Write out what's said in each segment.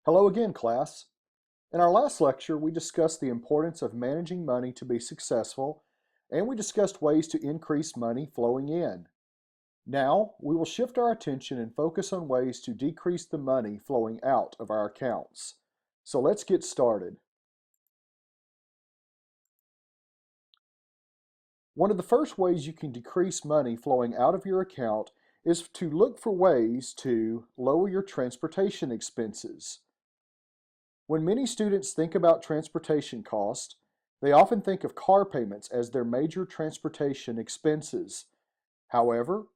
Hello again, class. In our last lecture, we discussed the importance of managing money to be successful, and we discussed ways to increase money flowing in. Now, we will shift our attention and focus on ways to decrease the money flowing out of our accounts. So let's get started. One of the first ways you can decrease money flowing out of your account is to look for ways to lower your transportation expenses. When many students think about transportation costs, they often think of car payments as their major transportation expenses. However,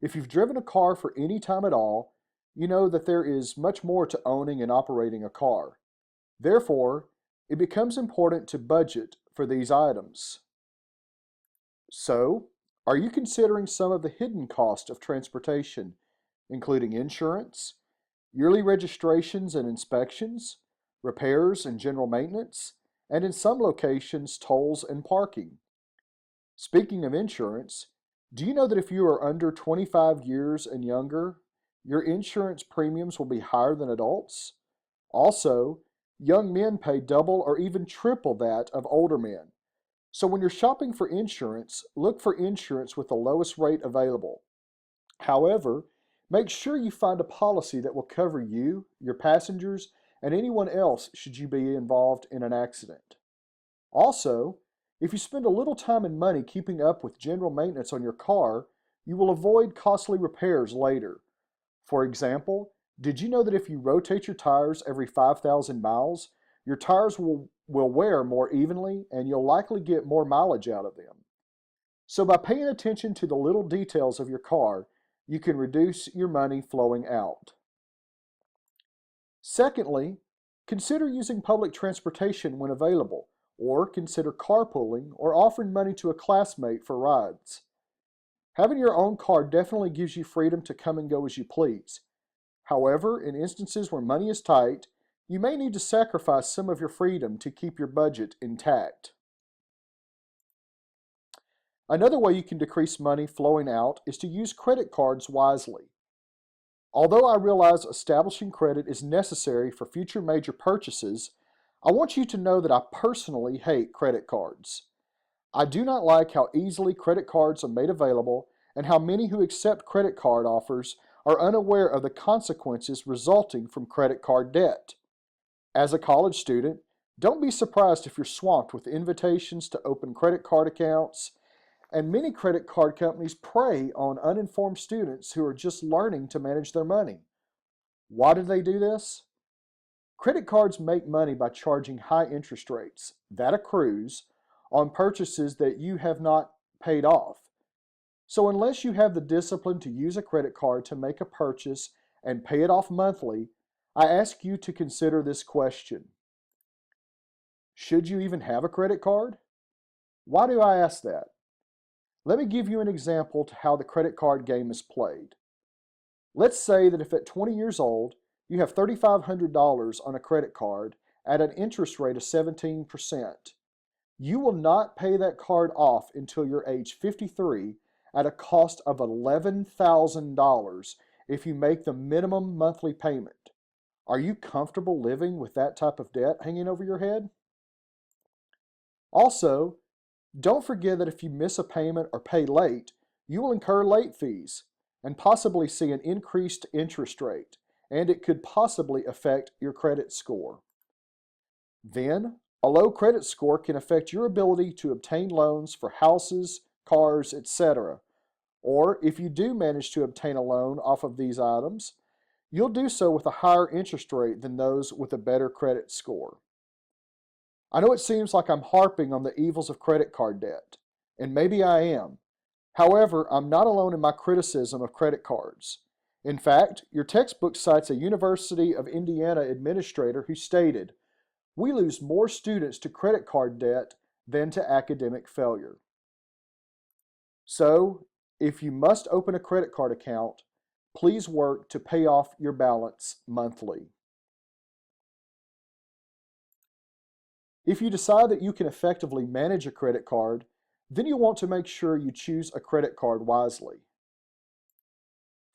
if you've driven a car for any time at all, you know that there is much more to owning and operating a car. Therefore, it becomes important to budget for these items. So, are you considering some of the hidden costs of transportation, including insurance, yearly registrations and inspections, repairs and general maintenance, and in some locations, tolls and parking? Speaking of insurance, do you know that if you are under 25 years and younger, your insurance premiums will be higher than adults? Also, young men pay double or even triple that of older men. So when you're shopping for insurance, look for insurance with the lowest rate available. However, make sure you find a policy that will cover you, your passengers, and anyone else should you be involved in an accident. Also, if you spend a little time and money keeping up with general maintenance on your car, you will avoid costly repairs later. For example, did you know that if you rotate your tires every 5,000 miles, your tires will wear more evenly and you'll likely get more mileage out of them? So by paying attention to the little details of your car, you can reduce your money flowing out. Secondly, consider using public transportation when available, or consider carpooling or offering money to a classmate for rides. Having your own car definitely gives you freedom to come and go as you please. However, in instances where money is tight, you may need to sacrifice some of your freedom to keep your budget intact. Another way you can decrease money flowing out is to use credit cards wisely. Although I realize establishing credit is necessary for future major purchases, I want you to know that I personally hate credit cards. I do not like how easily credit cards are made available and how many who accept credit card offers are unaware of the consequences resulting from credit card debt. As a college student, don't be surprised if you're swamped with invitations to open credit card accounts, and many credit card companies prey on uninformed students who are just learning to manage their money. Why do they do this? Credit cards make money by charging high interest rates that accrues on purchases that you have not paid off. So unless you have the discipline to use a credit card to make a purchase and pay it off monthly, I ask you to consider this question. Should you even have a credit card? Why do I ask that? Let me give you an example to how the credit card game is played. Let's say that if at 20 years old, you have $3,500 on a credit card at an interest rate of 17%. You will not pay that card off until you're age 53 at a cost of $11,000 if you make the minimum monthly payment. Are you comfortable living with that type of debt hanging over your head? Also, don't forget that if you miss a payment or pay late, you will incur late fees and possibly see an increased interest rate, and it could possibly affect your credit score. Then, a low credit score can affect your ability to obtain loans for houses, cars, etc. Or if you do manage to obtain a loan off of these items, you'll do so with a higher interest rate than those with a better credit score. I know it seems like I'm harping on the evils of credit card debt, and maybe I am. However, I'm not alone in my criticism of credit cards. In fact, your textbook cites a University of Indiana administrator who stated, "We lose more students to credit card debt than to academic failure." So, if you must open a credit card account, please work to pay off your balance monthly. If you decide that you can effectively manage a credit card, then you'll want to make sure you choose a credit card wisely.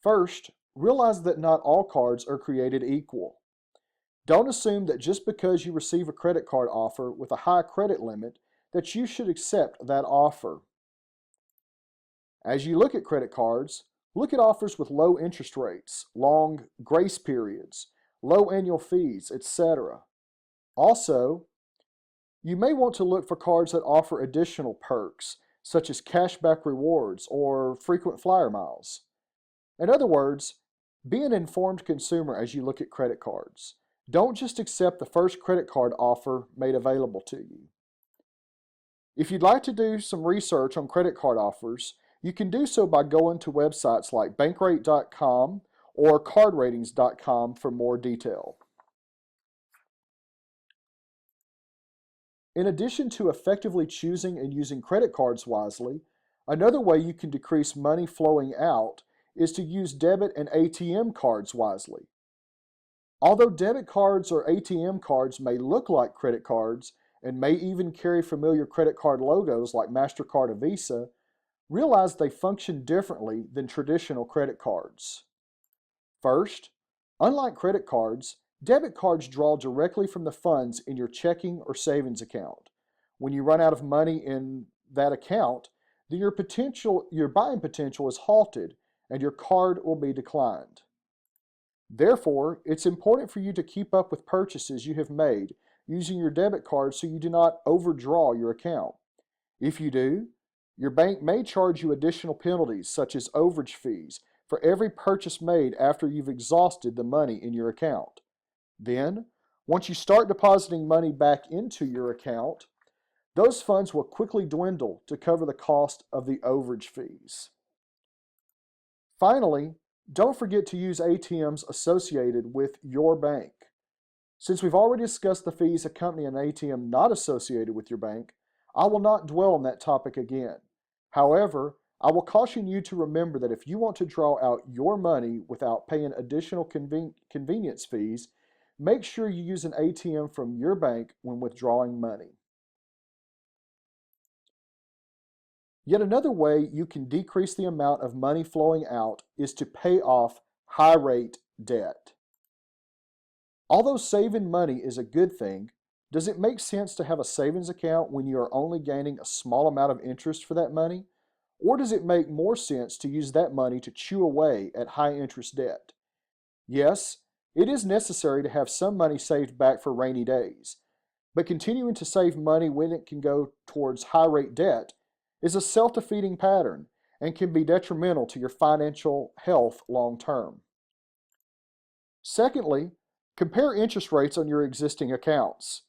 First, realize that not all cards are created equal. Don't assume that just because you receive a credit card offer with a high credit limit that you should accept that offer. As you look at credit cards, look at offers with low interest rates, long grace periods, low annual fees, etc. Also, you may want to look for cards that offer additional perks, such as cashback rewards or frequent flyer miles. In other words, be an informed consumer as you look at credit cards. Don't just accept the first credit card offer made available to you. If you'd like to do some research on credit card offers, you can do so by going to websites like bankrate.com or cardratings.com for more detail. In addition to effectively choosing and using credit cards wisely, another way you can decrease money flowing out is to use debit and ATM cards wisely. Although debit cards or ATM cards may look like credit cards and may even carry familiar credit card logos like MasterCard or Visa, realize they function differently than traditional credit cards. First, unlike credit cards, debit cards draw directly from the funds in your checking or savings account. When you run out of money in that account, then your buying potential is halted and your card will be declined. Therefore, it's important for you to keep up with purchases you have made using your debit card so you do not overdraw your account. If you do, your bank may charge you additional penalties such as overage fees for every purchase made after you've exhausted the money in your account. Then, once you start depositing money back into your account, those funds will quickly dwindle to cover the cost of the overage fees. Finally, don't forget to use ATMs associated with your bank. Since we've already discussed the fees accompanying an ATM not associated with your bank, I will not dwell on that topic again. However, I will caution you to remember that if you want to draw out your money without paying additional convenience fees, make sure you use an ATM from your bank when withdrawing money. Yet another way you can decrease the amount of money flowing out is to pay off high-rate debt. Although saving money is a good thing, does it make sense to have a savings account when you are only gaining a small amount of interest for that money? Or does it make more sense to use that money to chew away at high-interest debt? Yes, it is necessary to have some money saved back for rainy days, but continuing to save money when it can go towards high-rate debt is a self-defeating pattern and can be detrimental to your financial health long term. Secondly, compare interest rates on your existing accounts.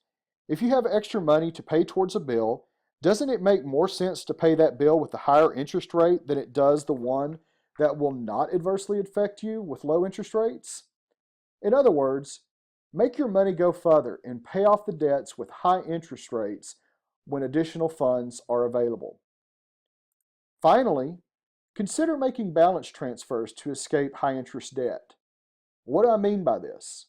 If you have extra money to pay towards a bill, doesn't it make more sense to pay that bill with the higher interest rate than it does the one that will not adversely affect you with low interest rates? In other words, make your money go further and pay off the debts with high interest rates when additional funds are available. Finally, consider making balance transfers to escape high interest debt. What do I mean by this?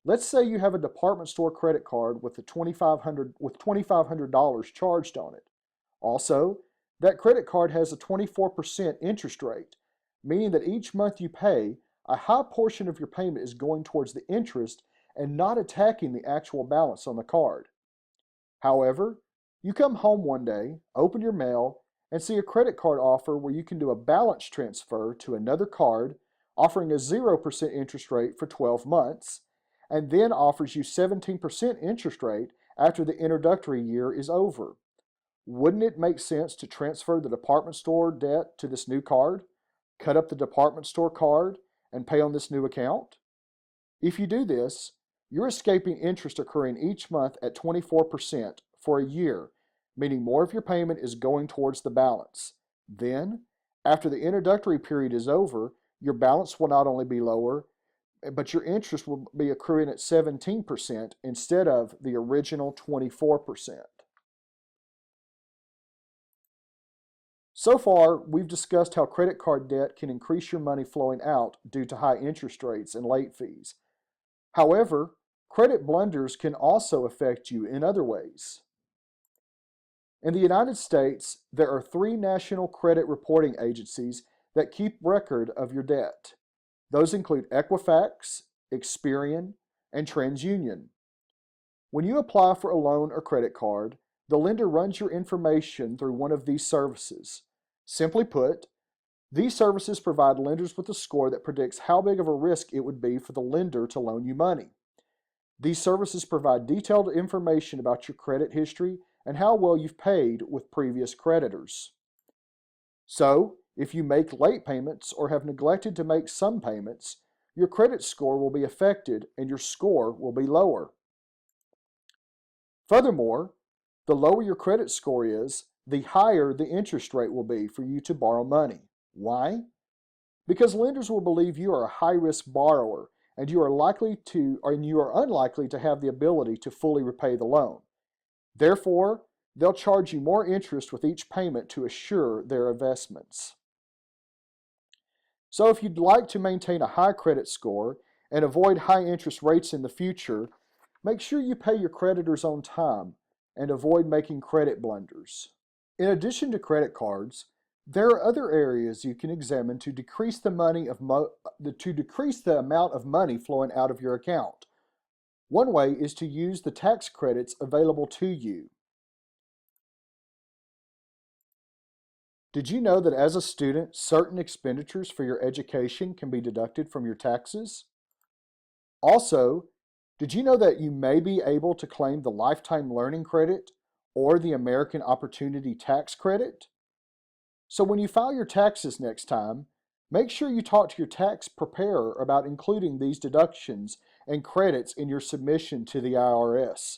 Let's say you have a department store credit card with $2,500 charged on it. Also, that credit card has a 24% interest rate, meaning that each month you pay, a high portion of your payment is going towards the interest and not attacking the actual balance on the card. However, you come home one day, open your mail, and see a credit card offer where you can do a balance transfer to another card offering a 0% interest rate for 12 months, and then offers you 17% interest rate after the introductory year is over. Wouldn't it make sense to transfer the department store debt to this new card, cut up the department store card, and pay on this new account? If you do this, you're escaping interest occurring each month at 24% for a year, meaning more of your payment is going towards the balance. Then, after the introductory period is over, your balance will not only be lower, but your interest will be accruing at 17% instead of the original 24%. So far, we've discussed how credit card debt can increase your money flowing out due to high interest rates and late fees. However, credit blunders can also affect you in other ways. In the United States, there are 3 national credit reporting agencies that keep record of your debt. Those include Equifax, Experian, and TransUnion. When you apply for a loan or credit card, the lender runs your information through one of these services. Simply put, these services provide lenders with a score that predicts how big of a risk it would be for the lender to loan you money. These services provide detailed information about your credit history and how well you've paid with previous creditors. So, if you make late payments or have neglected to make some payments, your credit score will be affected and your score will be lower. Furthermore, the lower your credit score is, the higher the interest rate will be for you to borrow money. Why? Because lenders will believe you are a high-risk borrower and you are unlikely to have the ability to fully repay the loan. Therefore, they'll charge you more interest with each payment to assure their investments. So if you'd like to maintain a high credit score and avoid high interest rates in the future, make sure you pay your creditors on time and avoid making credit blunders. In addition to credit cards, there are other areas you can examine to decrease the amount of money flowing out of your account. One way is to use the tax credits available to you. Did you know that as a student, certain expenditures for your education can be deducted from your taxes? Also, did you know that you may be able to claim the Lifetime Learning Credit or the American Opportunity Tax Credit? So when you file your taxes next time, make sure you talk to your tax preparer about including these deductions and credits in your submission to the IRS.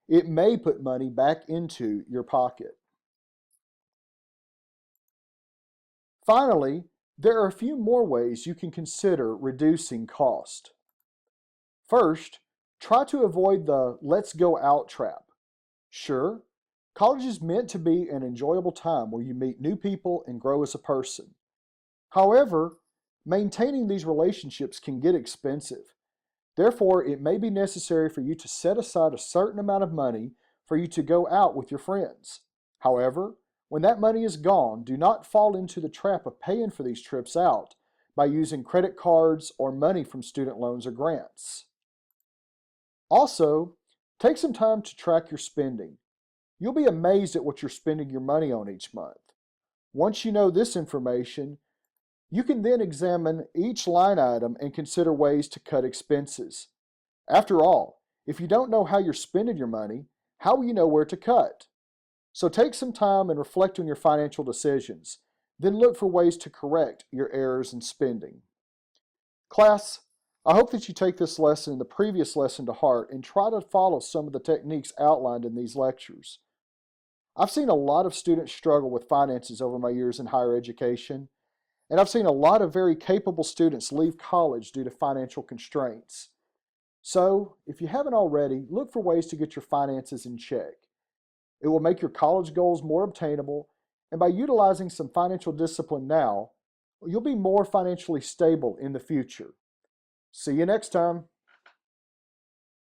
It may put money back into your pocket. Finally, there are a few more ways you can consider reducing cost. First, try to avoid the let's go out trap. Sure, college is meant to be an enjoyable time where you meet new people and grow as a person. However, maintaining these relationships can get expensive. Therefore, it may be necessary for you to set aside a certain amount of money for you to go out with your friends. However, when that money is gone, do not fall into the trap of paying for these trips out by using credit cards or money from student loans or grants. Also, take some time to track your spending. You'll be amazed at what you're spending your money on each month. Once you know this information, you can then examine each line item and consider ways to cut expenses. After all, if you don't know how you're spending your money, how will you know where to cut? So take some time and reflect on your financial decisions. Then look for ways to correct your errors in spending. Class, I hope that you take this lesson and the previous lesson to heart and try to follow some of the techniques outlined in these lectures. I've seen a lot of students struggle with finances over my years in higher education, and I've seen a lot of very capable students leave college due to financial constraints. So, if you haven't already, look for ways to get your finances in check. It will make your college goals more obtainable, and by utilizing some financial discipline now, you'll be more financially stable in the future. See you next time.